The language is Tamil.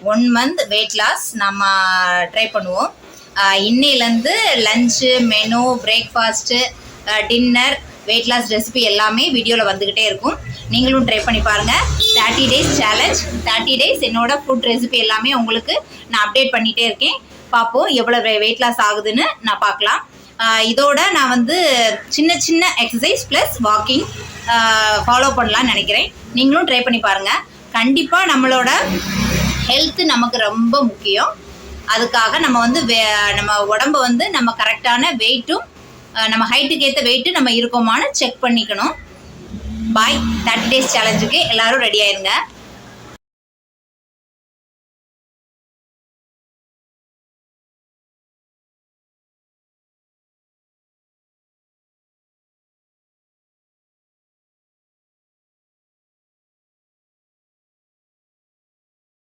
1 month வெயிட் லாஸ் நம்ம ட்ரை பண்ணுவோம். இன்னையிலேருந்து lunch, menu, breakfast, dinner, weight loss recipe எல்லாமே வீடியோவில் வந்துக்கிட்டே இருக்கும். நீங்களும் ட்ரை பண்ணி பாருங்கள். 30 days சேலஞ்ச், 30 days என்னோட ஃபுட் ரெசிபி எல்லாமே உங்களுக்கு நான் அப்டேட் பண்ணிகிட்டே இருக்கேன். பார்ப்போம் எவ்வளோ வெயிட் லாஸ் ஆகுதுன்னு நான் பார்க்கலாம். இதோட நான் வந்து சின்ன சின்ன எக்ஸசைஸ் ப்ளஸ் வாக்கிங் ஃபாலோ பண்ணலான்னு நினைக்கிறேன். நீங்களும் ட்ரை பண்ணி பாருங்கள். கண்டிப்பாக நம்மளோட ஹெல்த்து நமக்கு ரொம்ப முக்கியம். அதுக்காக நம்ம வந்து நம்ம உடம்பை வந்து நம்ம கரெக்டான வெயிட்டும் நம்ம ஹைட்டுக்கு ஏற்ற வெயிட்டு நம்ம இருக்கோமான்னு செக் பண்ணிக்கணும். பாய். 30 days சேலஞ்சுக்கு எல்லோரும் ரெடி ஆயிருங்க.